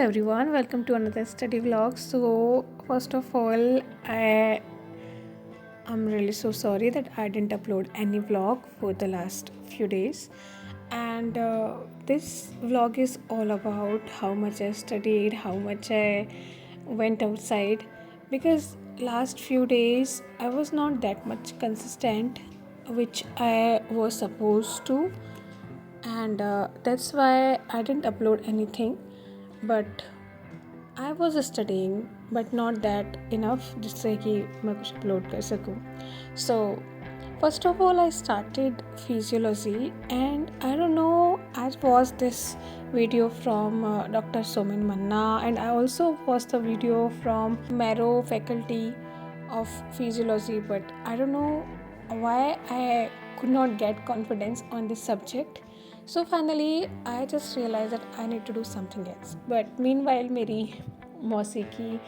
everyone, welcome to another study vlog. So first of all, I'm really so sorry that I didn't upload any vlog for the last few days. And this vlog is all about how much I studied, how much I went outside, because last few days I was not that much consistent, which I was supposed to, and that's why I didn't upload anything. But I was studying, but not that enough जिससे कि मैं कुछ upload कर सकूँ. So first of all, I started physiology, and I don't know, I watched this video from Dr. Somin Manna, and I also watched the video from Marrow faculty of physiology, but I don't know why I could not get confidence on this subject. So finally I just realized that I need to do something else. But meanwhile मेरी मौसी की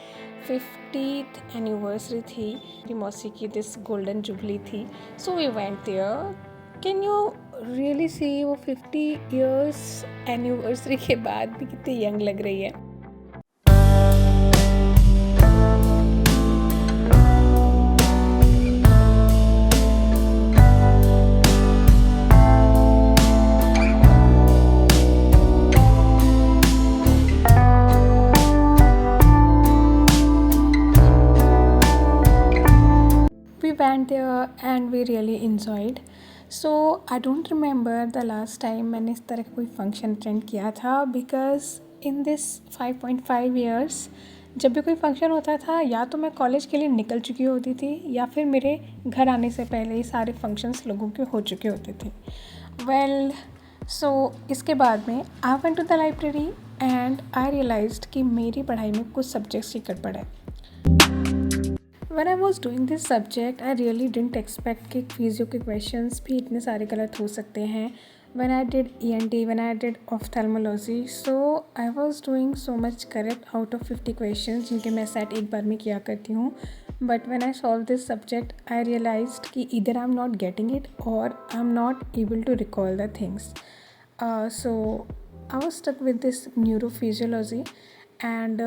50th anniversary थी, मेरी मौसी की this golden jubilee थी. So we went there. Can you really see वो 50 years anniversary के बाद भी कितनी यंग लग रही है. Went there and we really enjoyed. So I don't remember the last time मैंने इस तरह का कोई फंक्शन अटेंड किया था, because in this 5.5 years जब भी कोई फंक्शन होता था, या तो मैं कॉलेज के लिए निकल चुकी होती थी, या फिर मेरे घर आने से पहले ही सारे फंक्शंस लोगों के हो चुके होते थे. वेल सो इसके बाद में I went to the library and I realised कि मेरी पढ़ाई में कुछ सब्जेक्ट्स की गड़बड़ है. When I was doing this subject, I really didn't expect कि फिजियो के questions भी इतने सारे गलत हो सकते हैं. When I did ENT, when I did ophthalmology, so I was doing so much correct out of 50 questions जिनके मैं सेट एक बार में किया करती हूँ. But when I solved this subject, I realized कि either I'm not getting it or I'm not able to recall the things. So I was stuck with this neurophysiology. And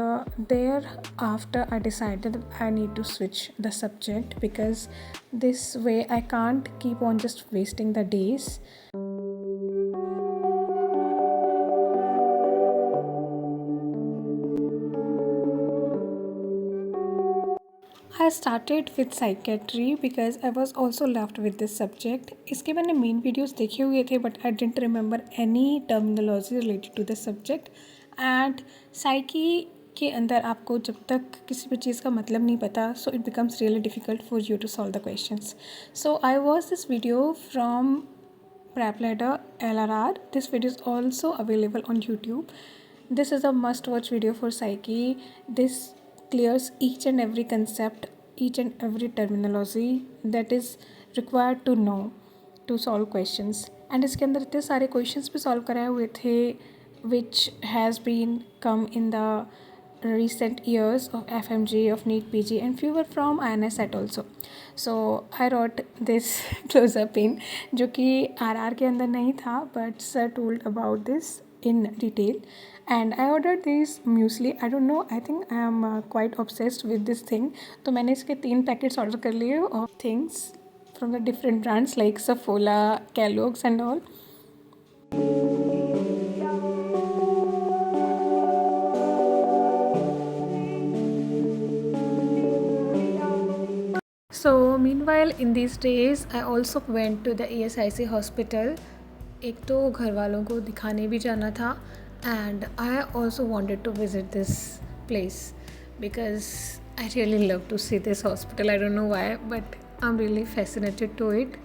thereafter I decided that I need to switch the subject, because this way I can't keep on just wasting the days. I started with psychiatry because I was also loved with this subject. इसके मैंने main videos देखे हुए थे, but I didn't remember any terminology related to the subject. And psyche के अंदर आपको जब तक किसी भी चीज़ का मतलब नहीं पता, so it becomes really difficult for you to solve the questions. So I watch this video from Prep Ladder LRR. This video is also available on YouTube. This is a must-watch video for Psyche. This clears each and every concept, each and every terminology that is required to know to solve questions. And इसके अंदर इतने सारे questions भी solve कराए हुए थे, which has been come in the recent years of FMG, of NEET PG, and few were from INSET also. So I wrote this close-up in जो कि RR के अंदर नहीं था, but sir told about this in detail. And I ordered this muesli. I don't know, I think I am quite obsessed with this thing. तो मैंने इसके 3 packets order कर लिए of things from the different brands like Saffola, Kellogg's and all. So meanwhile in these days I also went to the ESIC hospital. एक तो घर वालों को दिखाने भी जाना था, and I also wanted to visit this place because I really love to see this hospital. I don't know why, but I'm really fascinated to it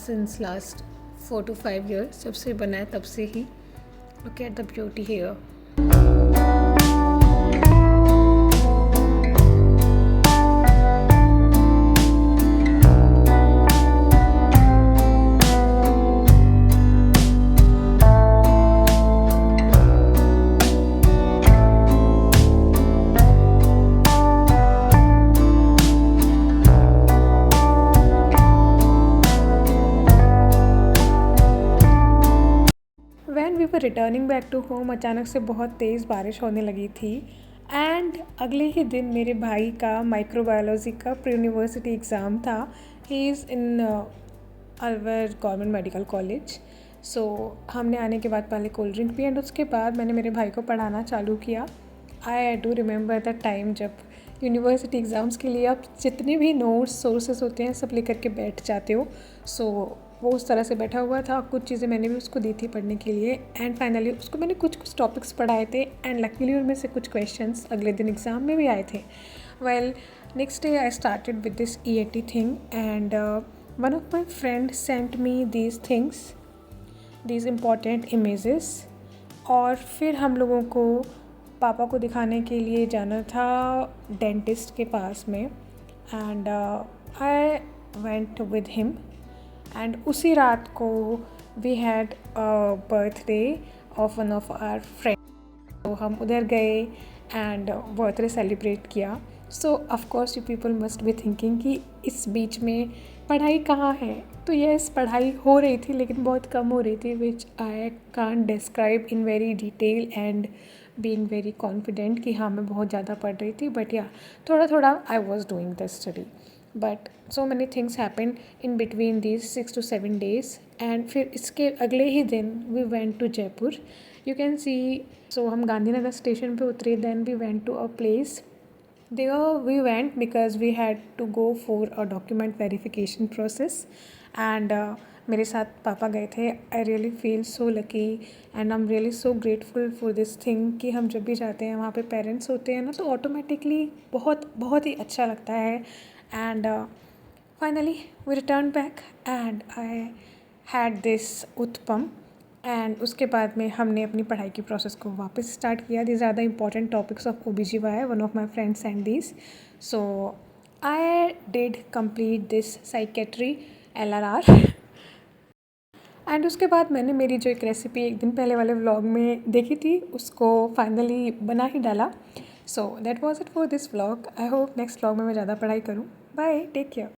since last 4 to 5 years. जब से बना है तब से ही. Look at the beauty here. We were returning back to home अचानक से बहुत तेज़ बारिश होने लगी थी एंड अगले ही दिन मेरे भाई का माइक्रोबायोलॉजी का प्री यूनिवर्सिटी एग्ज़ाम था. He is in Alwar government medical college. So हमने आने के बाद पहले कोल्ड ड्रिंक पी एंड उसके बाद मैंने मेरे भाई को पढ़ाना चालू किया. I do remember the time जब यूनिवर्सिटी एग्ज़ाम्स के लिए आप जितने भी नोट्स सोर्सेस होते हैं सब लेकर के बैठ जाते हो. सो वो उस तरह से बैठा हुआ था. कुछ चीज़ें मैंने भी उसको दी थी पढ़ने के लिए एंड फाइनली उसको मैंने कुछ टॉपिक्स पढ़ाए थे एंड लकीली उनमें से कुछ क्वेश्चंस अगले दिन एग्ज़ाम में भी आए थे. Well next day I started with this EAT thing and one of my friend sent me these things, these important images. और फिर हम लोगों को पापा को दिखाने के लिए जाना था डेंटिस्ट के पास में and I went with him. And उसी रात को we had birthday of one of our friend. तो हम उधर गए एंड बर्थडे सेलिब्रेट किया. So of course you people must be thinking कि इस बीच में पढ़ाई कहाँ है. तो यस, पढ़ाई हो रही थी लेकिन बहुत कम हो रही थी which I can't describe in very detail and being very confident कि हाँ मैं बहुत ज़्यादा पढ़ रही थी. बट या थोड़ा थोड़ा I was doing the study. But so many things happened in between these 6 to 7 days. And फिर इसके अगले ही दिन we went to Jaipur. You can see. So हम गांधीनगर स्टेशन पे उतरे. Then we went to a place. There we went because we had to go for a document verification process and मेरे साथ पापा गए थे. I really feel so lucky and I am really so grateful for this thing कि हम जब भी जाते हैं वहाँ पे पेरेंट्स होते हैं ना तो ऑटोमेटिकली बहुत बहुत ही अच्छा लगता है. And finally we return back and I had this uttapam. And उसके बाद में हमने अपनी पढ़ाई की प्रोसेस को वापस स्टार्ट किया. These are the important topics of OBGYN. One of my friends send these. So I did complete this psychiatry LRR. And उसके बाद मैंने मेरी जो एक रेसिपी एक दिन पहले वाले व्लॉग में देखी थी उसको फाइनली बना ही डाला. So that was it for this vlog. I hope next vlog में मैं ज़्यादा पढ़ाई करूँ. Bye, take care.